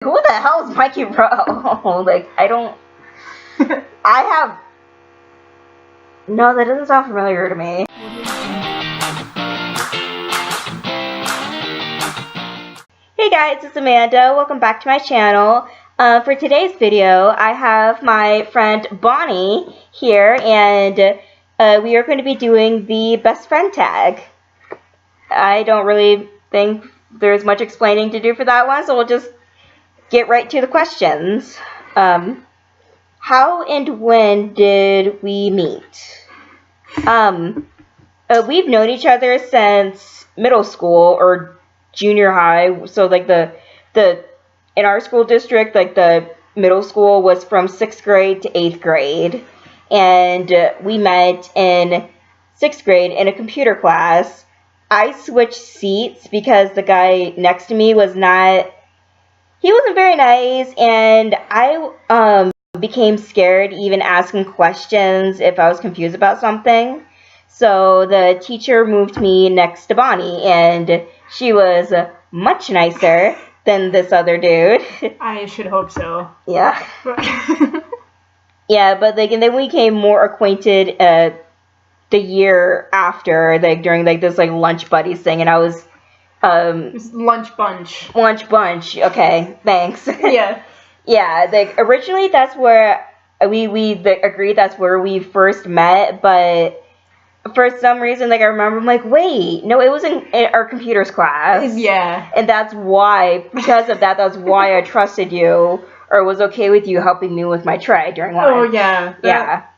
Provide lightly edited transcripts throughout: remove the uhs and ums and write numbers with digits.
Who the hell is Mikey Bro? Like, I don't... I have... No, that doesn't sound familiar to me. Hey guys, it's Amanda. Welcome back to my channel. For today's video, I have my friend Bonnie here, and we are going to be doing the best friend tag. I don't really think there's much explaining to do for that one, so we'll just get right to the questions. How and when did we meet? We've known each other since middle school or junior high. So like the in our school district, like the middle school was from 6th grade to 8th grade, and we met in 6th grade in a computer class. I switched seats because the guy next to me wasn't very nice, and I became scared even asking questions if I was confused about something. So the teacher moved me next to Bonnie, and she was much nicer than this other dude. I should hope so. Yeah. Yeah, but like, and then we became more acquainted the year after, like during like this like lunch buddies thing, and I was lunch bunch. Lunch bunch. Okay, thanks. Yeah. Yeah, like originally that's where we agreed that's where we first met, but for some reason, like I remember, I'm like, wait, no, it was in our computers class. Yeah. And that's why, because of that, that's why I trusted you or was okay with you helping me with my tray during lunch. Oh yeah.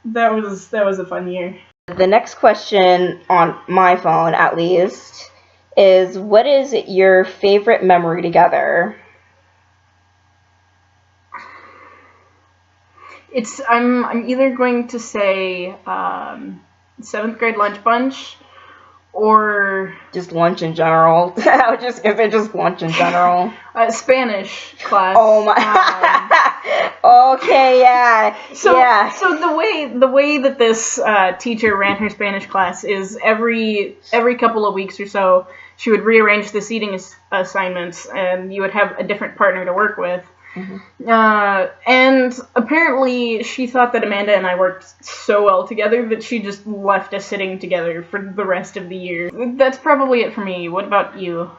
That was a fun year. The next question on my phone, at least, is what is your favorite memory together? I'm either going to say 7th grade lunch bunch or just lunch in general. I was just gonna say just lunch in general. Spanish class. Oh my. Okay, yeah. So the way that this teacher ran her Spanish class is every couple of weeks or so she would rearrange the seating assignments, and you would have a different partner to work with. Mm-hmm. And apparently she thought that Amanda and I worked so well together that she just left us sitting together for the rest of the year. That's probably it for me. What about you?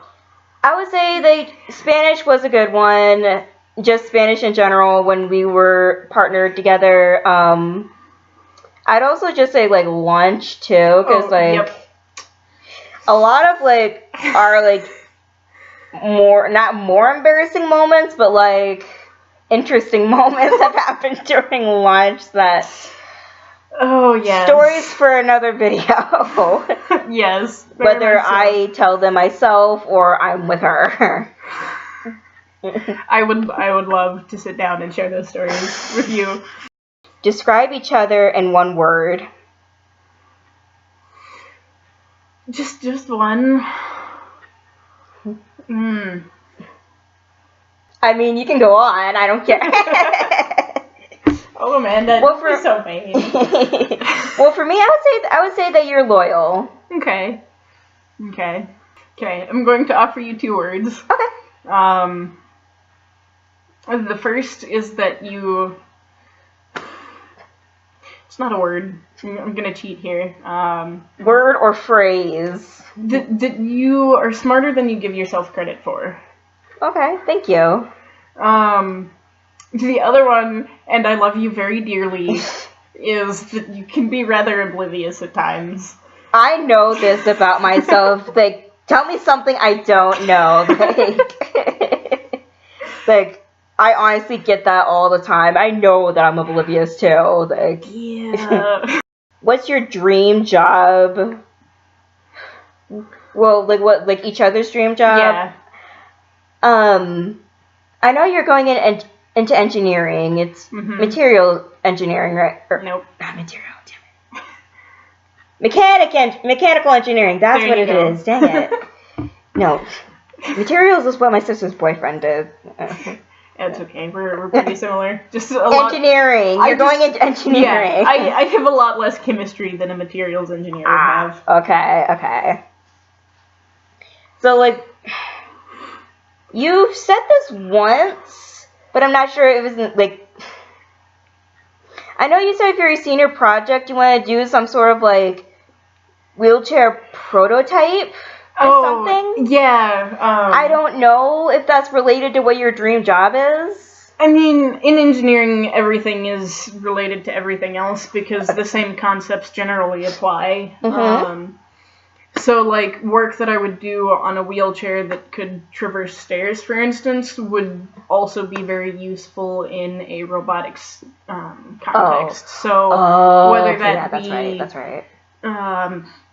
I would say that Spanish was a good one. Just Spanish in general when we were partnered together. I'd also just say like lunch too, because yep. A lot of like our like not more embarrassing moments, but like interesting moments have happened during lunch that... Oh, yes. Stories for another video. Yes. Whether I tell them myself or I'm with her. I would love to sit down and share those stories with you. Describe each other in one word. Just one. I mean, you can go on. I don't care. Oh, Amanda, you're so vain. Well, for me, I would say that you're loyal. Okay. I'm going to offer you 2 words. Okay. The first is that you... It's not a word. I'm gonna cheat here. Word or phrase? That you are smarter than you give yourself credit for. Okay, thank you. The other one, and I love you very dearly, is that you can be rather oblivious at times. I know this about myself. Like, tell me something I don't know. Like, I honestly get that all the time. I know that I'm oblivious too. Like, yeah. What's your dream job? Well, like what? Like each other's dream job? Yeah. I know you're going into engineering. It's material engineering, right? Nope. Not material. Damn it. Mechanical engineering. That's what it is. Dang it. No. Materials is what my sister's boyfriend did. It's okay. We're pretty similar. Just a engineering. You're going into engineering. Yeah, I have a lot less chemistry than a materials engineer would have. Okay. So, like, you've said this once, but I'm not sure it wasn't like. I know you said for your senior project you want to do some sort of like wheelchair prototype or something. Yeah. I don't know if that's related to what your dream job is. I mean, in engineering, everything is related to everything else because the same concepts generally apply. Mm-hmm. So, like, work that I would do on a wheelchair that could traverse stairs, for instance, would also be very useful in a robotics context. So, whether that be that's right.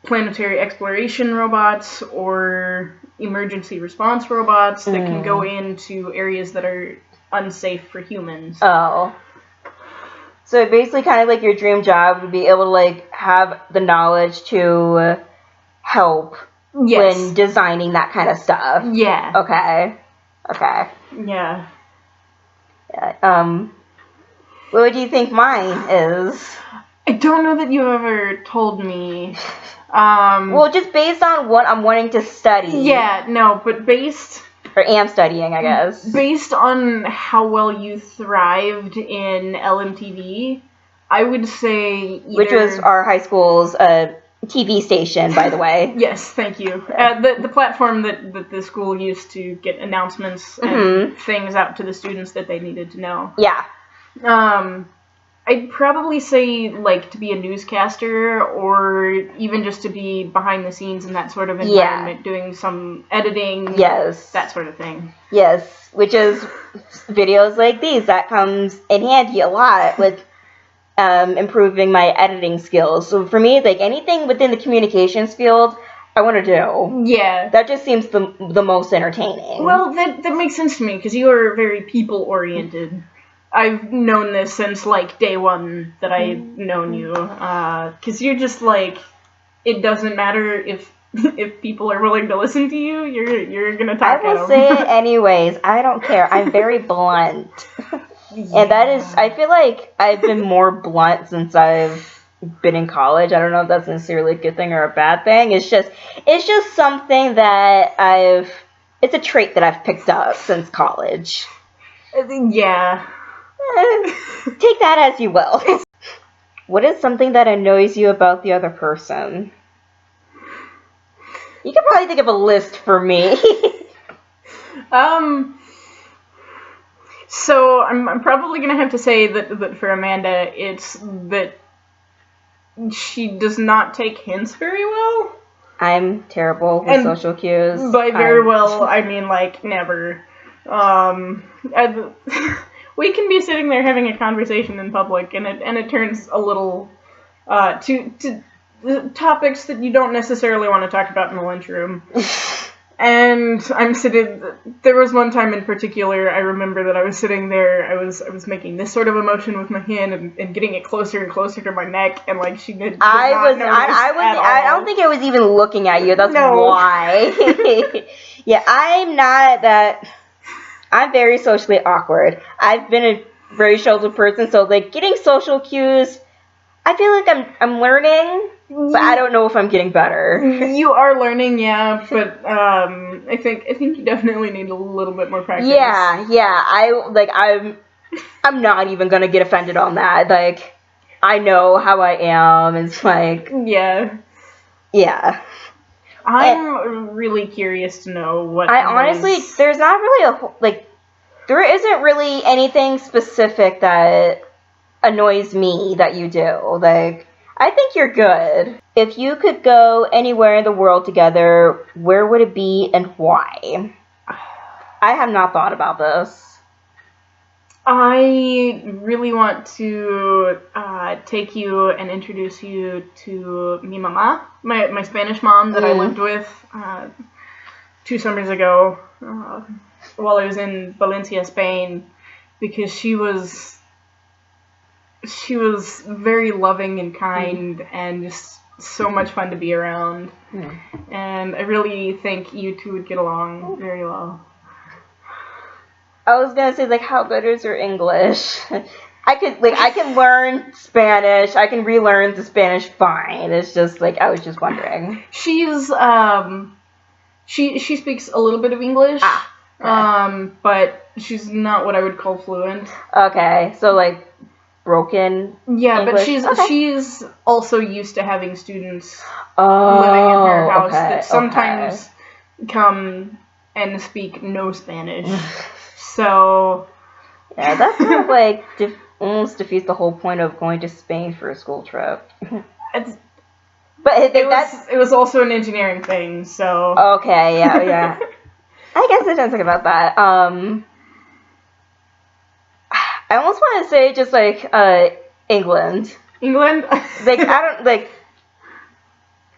Planetary exploration robots or emergency response robots that can go into areas that are unsafe for humans. Oh. So basically kind of like your dream job would be able to like have the knowledge to help when designing that kind of stuff. Yeah. Okay. Yeah. What do you think mine is? I don't know that you ever told me. Well, just based on what I'm wanting to study. Yeah, no, but or am studying, I guess. Based on how well you thrived in LMTV, I would say which was our high school's TV station, by the way. Yes, thank you. The platform that the school used to get announcements and things out to the students that they needed to know. Yeah. I'd probably say, like, to be a newscaster or even just to be behind the scenes in that sort of environment, doing some editing, that sort of thing. Yes, which is videos like these. That comes in handy a lot with improving my editing skills. So for me, like, anything within the communications field, I want to do. Yeah. That just seems the most entertaining. Well, that makes sense to me, because you are very people-oriented. I've known this since, like, day one that I've known you. Because you're just, like, it doesn't matter if people are willing to listen to you, you're gonna talk I will say it anyways. I don't care. I'm very blunt. And that is, I feel like I've been more blunt since I've been in college. I don't know if that's necessarily a good thing or a bad thing. It's just something that it's a trait that I've picked up since college. Yeah. Take that as you will. What is something that annoys you about the other person? You could probably think of a list for me. So I'm probably gonna have to say that for Amanda, it's that she does not take hints very well. I'm terrible with social cues. By very well, I mean, like, never. We can be sitting there having a conversation in public, and it turns a little to topics that you don't necessarily want to talk about in the lunchroom. And I'm sitting. There was one time in particular, I remember that I was sitting there. I was making this sort of a motion with my hand and getting it closer and closer to my neck, and like she did. I don't think I was even looking at you. That's why. Yeah, I'm very socially awkward. I've been a very sheltered person, so like getting social cues, I feel like I'm learning, but I don't know if I'm getting better. You are learning, yeah, but I think you definitely need a little bit more practice. Yeah. I'm not even gonna get offended on that. Like, I know how I am. It's like yeah. I'm really curious to know what. Honestly, there's not really there isn't really anything specific that annoys me that you do. Like, I think you're good. If you could go anywhere in the world together, where would it be and why? I have not thought about this. I really want to take you and introduce you to mi mamá, my Spanish mom that I lived with 2 summers ago while I was in Valencia, Spain, because she was very loving and kind and just so much fun to be around. And I really think you two would get along very well. I was gonna say, like, how good is your English? I can learn Spanish. I can relearn the Spanish fine. It's just, like, I was just wondering. She's, she speaks a little bit of English. Okay. But She's not what I would call fluent. Okay, so like broken. Yeah, English? but she's also used to having students Oh, living in her house okay, that sometimes come and speak no Spanish. So yeah, that's kind of like almost defeats the whole point of going to Spain for a school trip. But it was also an engineering thing, so okay, yeah. I guess I didn't think about that. I almost want to say just like England. England. Like I don't like.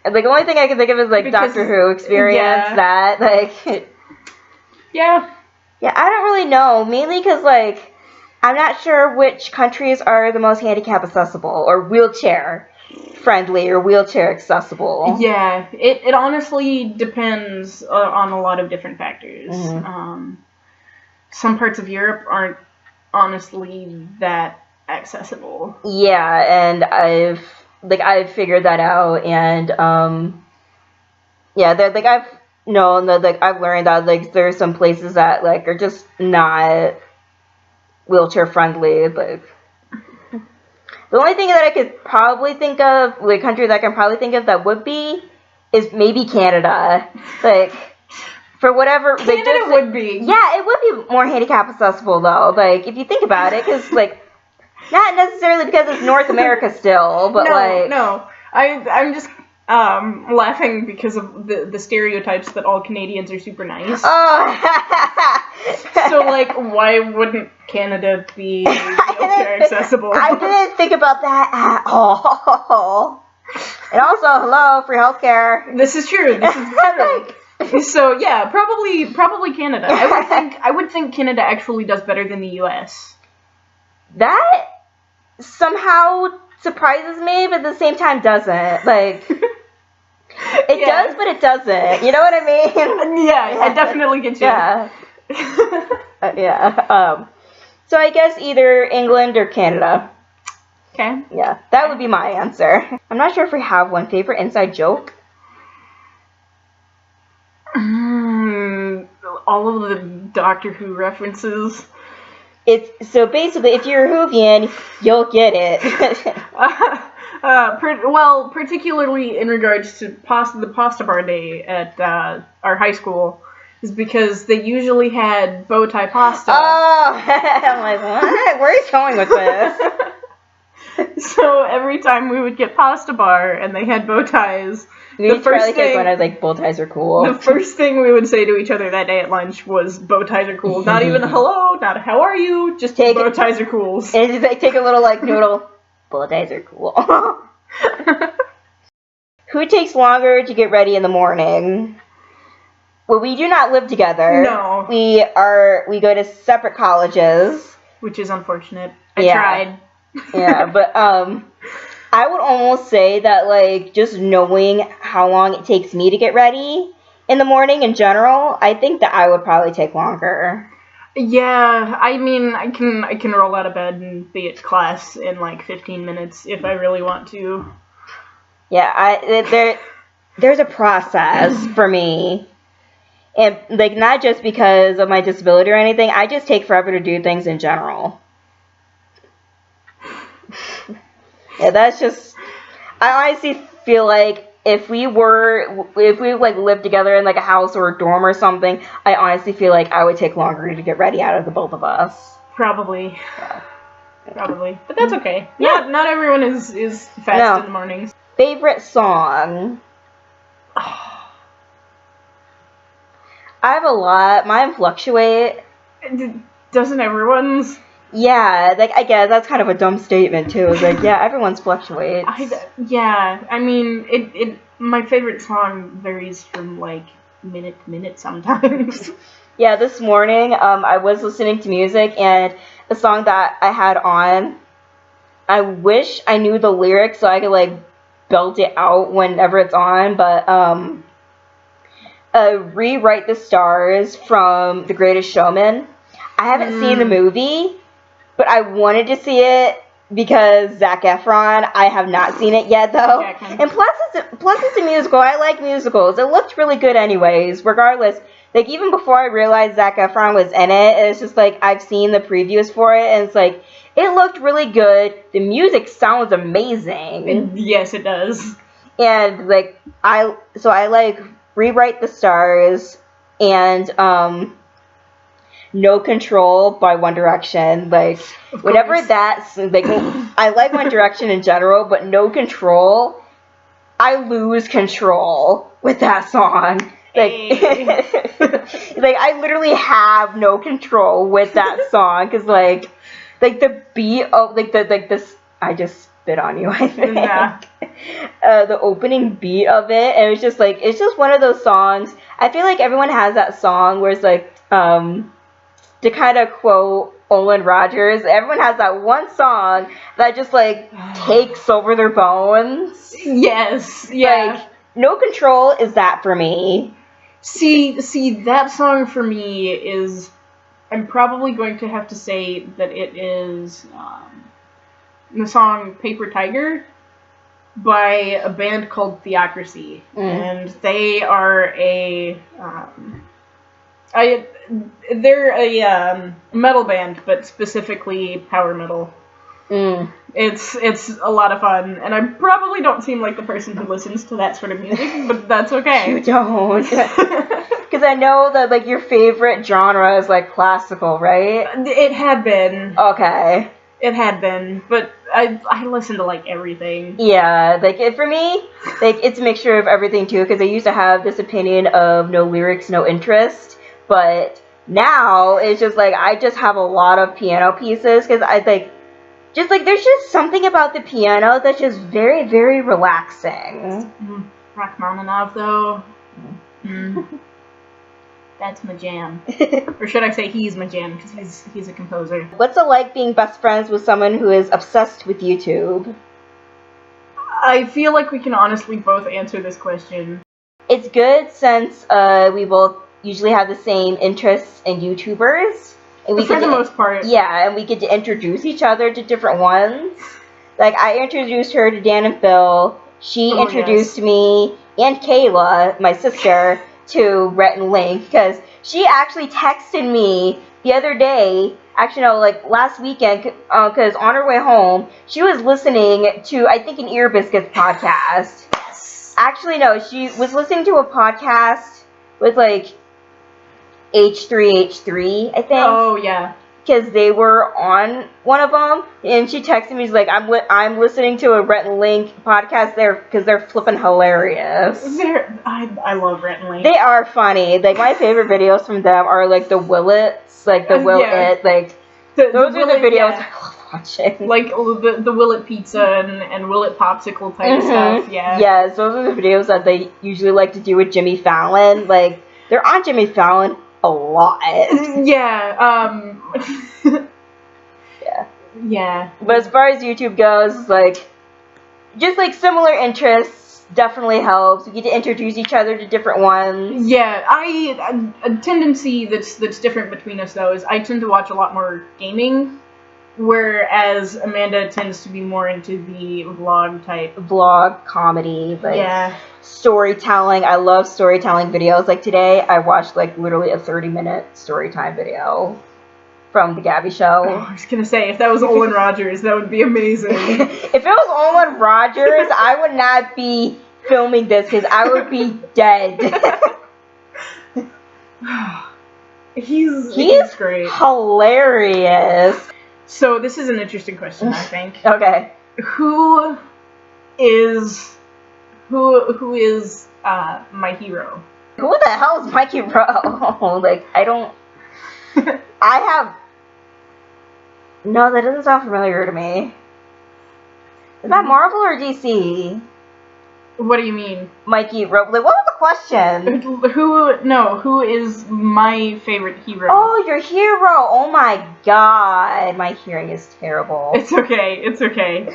The only thing I can think of is like because, Doctor Who experience. Yeah. That like. Yeah. Yeah, I don't really know. Mainly because like I'm not sure which countries are the most handicap accessible or wheelchair friendly or wheelchair accessible. Yeah, it honestly depends on a lot of different factors. Mm-hmm. Some parts of Europe aren't honestly that accessible. Yeah, and I've figured that out, and yeah, like I've known that like I've learned that like there's some places that like are just not wheelchair friendly. Like the only thing that I could probably think of, like country that I can probably think of that would be, is maybe Canada. Like for whatever Canada would be. Yeah, it would be more handicap accessible though. Like if you think about it, because like not necessarily because it's North America still, but no. I'm just laughing because of the stereotypes that all Canadians are super nice. Oh. So like, why wouldn't Canada be wheelchair accessible? I didn't think about that at all. And also, hello, free healthcare. This is true. This is true. So yeah, probably Canada. I would think Canada actually does better than the U.S. That somehow surprises me, but at the same time doesn't. Like, it does, but it doesn't. You know what I mean? Yeah, I definitely get you. Yeah. Yeah. So I guess either England or Canada. Okay. Yeah, that would be my answer. I'm not sure if we have one. Favorite inside joke? All of the Doctor Who references. So basically, if you're a Whovian, you'll get it. Well, particularly in regards to the pasta bar day at our high school, is because they usually had bow tie pasta. Oh, I'm like, what? Where are you going with this? So every time we would get pasta bar and they had bow ties, the first thing when I was like, bow ties are cool. The first thing we would say to each other that day at lunch was, bow ties are cool. Not even a hello, not a how are you, just bow ties are cool. And just like take a little like noodle. Bow ties are cool. Who takes longer to get ready in the morning? Well, we do not live together. No. We go to separate colleges. Which is unfortunate. I tried. Yeah, but I would almost say that like just knowing how long it takes me to get ready in the morning in general, I think that I would probably take longer. Yeah, I mean, I can roll out of bed and be at class in like 15 minutes if I really want to. Yeah, there's a process for me. And like not just because of my disability or anything, I just take forever to do things in general. Yeah, that's just, I honestly feel like if we like lived together in like a house or a dorm or something, I honestly feel like I would take longer to get ready out of the both of us. Probably. Yeah. Probably. But that's okay. Yeah. Not everyone is fast in the mornings. Favorite song? I have a lot. Mine fluctuate. Doesn't everyone's? Yeah, like I guess that's kind of a dumb statement too. It's like, yeah, everyone's fluctuates. I mean, my favorite song varies from like minute to minute sometimes. Yeah, this morning, I was listening to music and the song that I had on, I wish I knew the lyrics so I could like belt it out whenever it's on, but Rewrite the Stars from The Greatest Showman. I haven't seen the movie, but I wanted to see it because Zac Efron. I have not seen it yet, though. And plus it's a musical. I like musicals. It looked really good anyways. Regardless, like, even before I realized Zac Efron was in it, it's just, like, I've seen the previews for it, and it's, like, it looked really good. The music sounds amazing. Yes, it does. And, like, I like, Rewrite the Stars and, No Control by One Direction. Like, whenever that's, like, I like One Direction in general, but No Control, I lose control with that song. Like, Hey. like, I literally have no control with that song, because, like, the beat of, like, this, I just spit on you, I think. Yeah. The opening beat of it, and it's just, like, it's just one of those songs. I feel like everyone has that song where it's, like, to kind of quote Olin Rogers, everyone has that one song that just, like, takes over their bones. Yes, yeah. Like, No Control is that for me. See, that song for me is, I'm probably going to have to say that it is the song Paper Tiger by a band called Theocracy. And they are they're a metal band, but specifically power metal. It's a lot of fun, and I probably don't seem like the person who listens to that sort of music, but that's okay. You don't. Because I know that, like, your favorite genre is, like, classical, right? It had been. Okay. It had been, but I listen to, like, everything. Yeah, like, for me, like, it's a mixture of everything, too, because I used to have this opinion of no lyrics, no interest, but now it's just, like, I just have a lot of piano pieces, because I, like, just, like, there's just something about the piano that's just very, very relaxing. Rachmaninoff, though. That's my jam. Or should I say he's my jam, because he's a composer. What's it like being best friends with someone who is obsessed with YouTube? I feel like we can honestly both answer this question. It's good since we both usually have the same interests in YouTubers. And we for the most part. Yeah, and we get to introduce each other to different ones. Like, I introduced her to Dan and Phil. She introduced me and Kayla, my sister, to Rhett and Link, because she actually texted me the other day, actually no, like last weekend, because on her way home, she was listening to, I think, an Ear Biscuits podcast. Yes. Actually, no, she was listening to a podcast with, like, H3H3, I think. Oh, yeah. Because they were on one of them, and she texted me, she's like, I'm listening to a Rhett and Link podcast there, because they're flipping hilarious. I love Rhett and Link. They are funny. Like, my favorite videos from them are, like, the Willits, like, the Will It, like, those are the videos I love watching. Like, the Will It Pizza and Will It Popsicle type stuff, yeah. Yes, those are the videos that they usually like to do with Jimmy Fallon. Like, they're on Jimmy Fallon a lot. Yeah, yeah. Yeah. But as far as YouTube goes, like, just, like, similar interests definitely helps. We get to introduce each other to different ones. Yeah, a tendency that's different between us, though, is I tend to watch a lot more gaming, whereas Amanda tends to be more into the vlog comedy, like, yeah. Storytelling. I love storytelling videos. Like, today I watched, like, literally a 30-minute storytime video from The Gabby Show. Oh, I was gonna say, if that was Olin Rogers, that would be amazing. If it was Olin Rogers, I would not be filming this, because I would be dead. He's great. Hilarious. So this is an interesting question, I think. Okay. Who is my hero? Who the hell is Mikey Rowe? Like, I don't... I have... No, that doesn't sound familiar to me. Is that Marvel or DC? What do you mean? Mikey Rowe. Like, what was the question? Who is my favorite hero? Oh, your hero! Oh my god. My hearing is terrible. It's okay.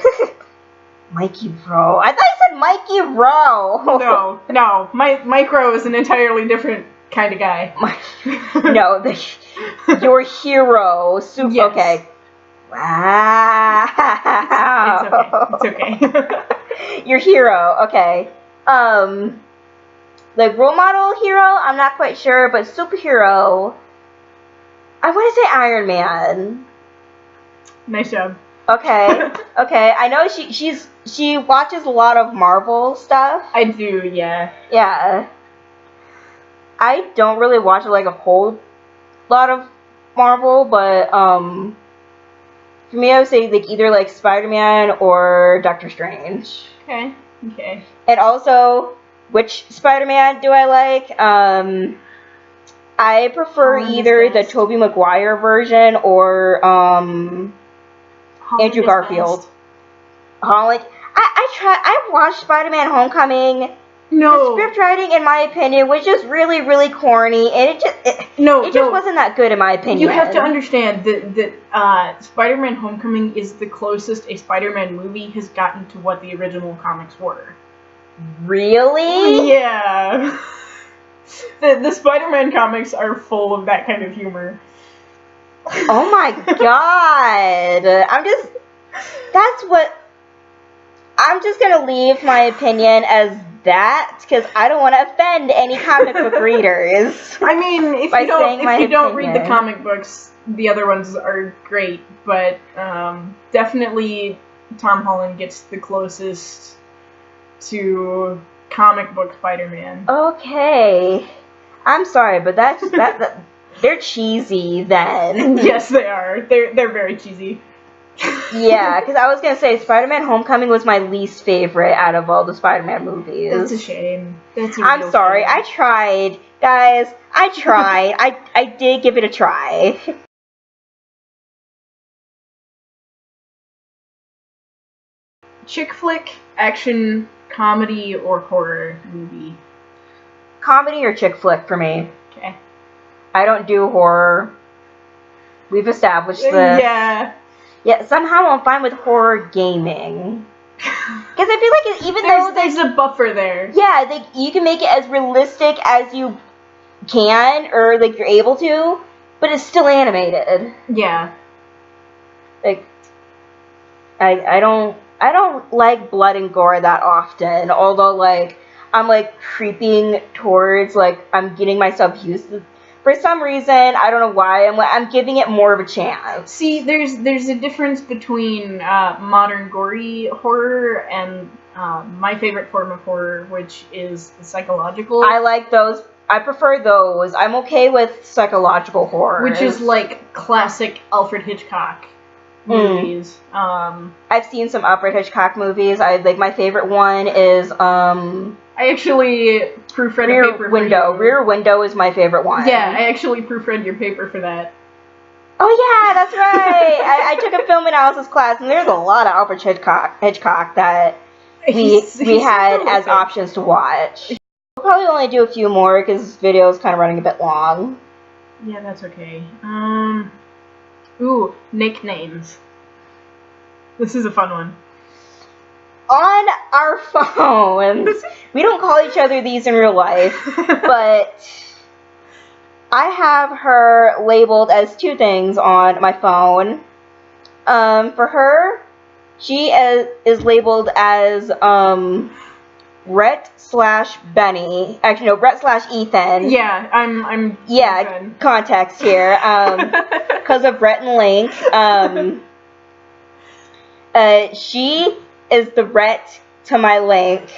Mikey Rowe. I thought you said Mikey Rowe. No. Mike Rowe is an entirely different kind of guy. No, your hero. Yes. Okay. Wow. It's okay. Your hero. Okay. Like, role model hero, I'm not quite sure, but superhero, I want to say Iron Man. Nice job. Okay, okay. I know she watches a lot of Marvel stuff. I do, yeah. Yeah. I don't really watch like a whole lot of Marvel, but for me, I would say like either like Spider-Man or Doctor Strange. Okay. Okay. And also, which Spider-Man do I like? I prefer either the Tobey Maguire version or Andrew Garfield. Holland. I watched Spider-Man Homecoming. No. The script writing, in my opinion, was just really, really corny, and it just wasn't that good, in my opinion. You have to understand that Spider-Man Homecoming is the closest a Spider-Man movie has gotten to what the original comics were. Really? Yeah. The Spider-Man comics are full of that kind of humor. Oh my god. I'm just gonna leave my opinion as that, because I don't want to offend any comic book readers. I mean, if you don't read the comic books, the other ones are great, but definitely Tom Holland gets the closest to comic book Spider-Man. Okay. I'm sorry, but that they're cheesy then. Yes, they are. They're very cheesy. Yeah, because I was going to say Spider-Man Homecoming was my least favorite out of all the Spider-Man movies. That's a shame. I'm sorry. Shame. I tried. Guys, I tried. I did give it a try. Chick flick, action, comedy, or horror movie? Comedy or chick flick for me. Okay. I don't do horror. We've established this. Yeah. Yeah, somehow I'm fine with horror gaming. Because I feel like even though there's a buffer there. Yeah, you can make it as realistic as you can, or like you're able to, but it's still animated. Yeah. Like, I don't like blood and gore that often. Although like I'm like creeping towards like I'm getting myself used to. For some reason, I don't know why, I'm giving it more of a chance. See, there's a difference between modern gory horror and my favorite form of horror, which is the psychological. I like those. I prefer those. I'm okay with psychological horror. Which is like classic Alfred Hitchcock movies. I've seen some Alfred Hitchcock movies. My favorite one is I actually proofread a paper for you. Rear Window is my favorite one. Yeah, I actually proofread your paper for that. Oh yeah, that's right. I took a film analysis class, and there's a lot of Alfred Hitchcock that we had as options to watch. We'll probably only do a few more because this video is kind of running a bit long. Yeah, that's okay. Ooh, nicknames. This is a fun one. On our phones, we don't call each other these in real life, but I have her labeled as two things on my phone. For her, she is labeled as Rhett/Benny. Actually, no, Rhett/Ethan. Yeah, I'm. Yeah, Ethan. Context here. Because of Rhett and Link. She is the Rhett to my Link.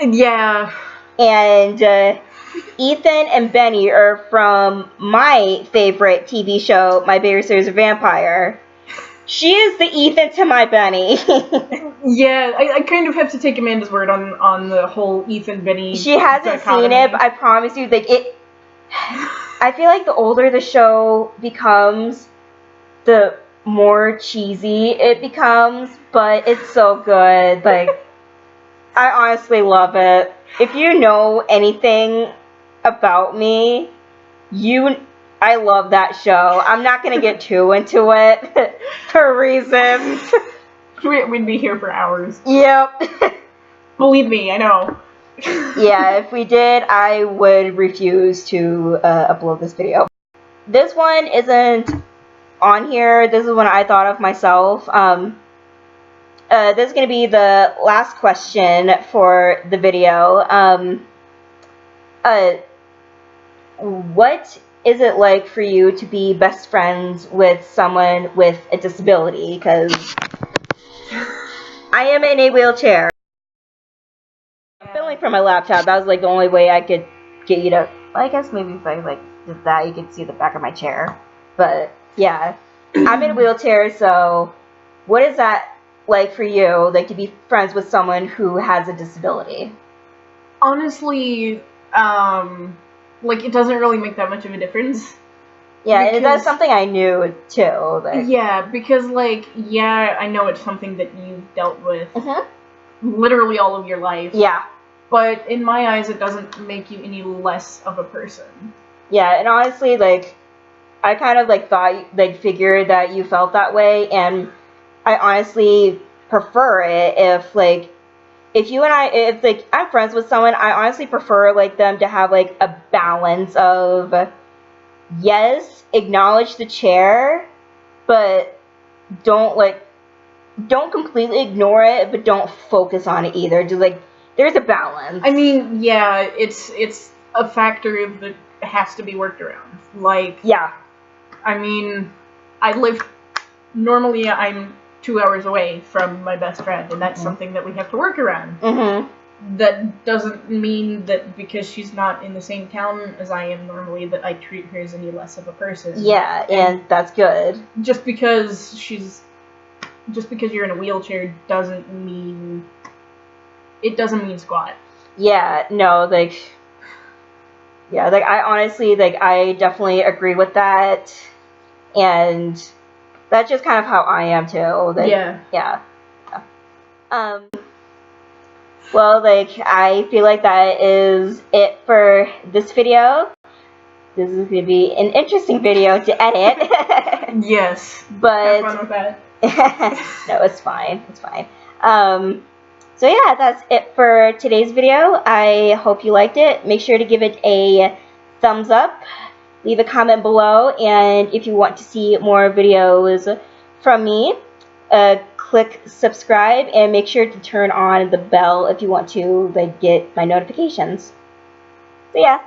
Yeah. And Ethan and Benny are from my favorite TV show, My Favorite Series of Vampire. She is the Ethan to my Benny. Yeah, I kind of have to take Amanda's word on the whole Ethan Benny. She hasn't seen it, but I promise you, like it. I feel like the older the show becomes, the more cheesy it becomes, but it's so good. Like, I honestly love it. If you know anything about me, I love that show. I'm not gonna get too into it for reasons. We'd be here for hours. Yep. Believe me, I know. Yeah, if we did, I would refuse to upload this video. This one isn't on here. This is one I thought of myself. This is going to be the last question for the video. what is it like for you to be best friends with someone with a disability? Because I am in a wheelchair. I'm filming from my laptop. That was like the only way I could get you to. I guess maybe if I like did that, you could see the back of my chair. But yeah, I'm in a wheelchair. So, what is that like for you? Like to be friends with someone who has a disability? Honestly, like it doesn't really make that much of a difference. Yeah, and that's something I knew too. But... Yeah, because like, yeah, I know it's something that you've dealt with literally all of your life. Yeah. But in my eyes, it doesn't make you any less of a person. Yeah, and honestly, like, I kind of like thought, like, figured that you felt that way, and I honestly prefer it if like, if like I'm friends with someone, I honestly prefer like them to have like a balance of, yes, acknowledge the chair, but don't completely ignore it, but don't focus on it either. Just like, there's a balance. I mean, yeah, it's a factor that has to be worked around. Like, yeah. I mean, normally I'm 2 hours away from my best friend, and that's something that we have to work around. That doesn't mean that because she's not in the same town as I am normally that I treat her as any less of a person. Yeah, and that's good. Just because you're in a wheelchair doesn't mean squat. Yeah, no, like, yeah, like, I honestly, like, I definitely agree with that, and that's just kind of how I am, too. Like, yeah. Well, like, I feel like that is it for this video. This is going to be an interesting video to edit. Yes. But... have fun with that. No, it's fine. It's fine. So yeah, that's it for today's video. I hope you liked it. Make sure to give it a thumbs up. Leave a comment below. And if you want to see more videos from me, click subscribe and make sure to turn on the bell if you want to like get my notifications. So yeah.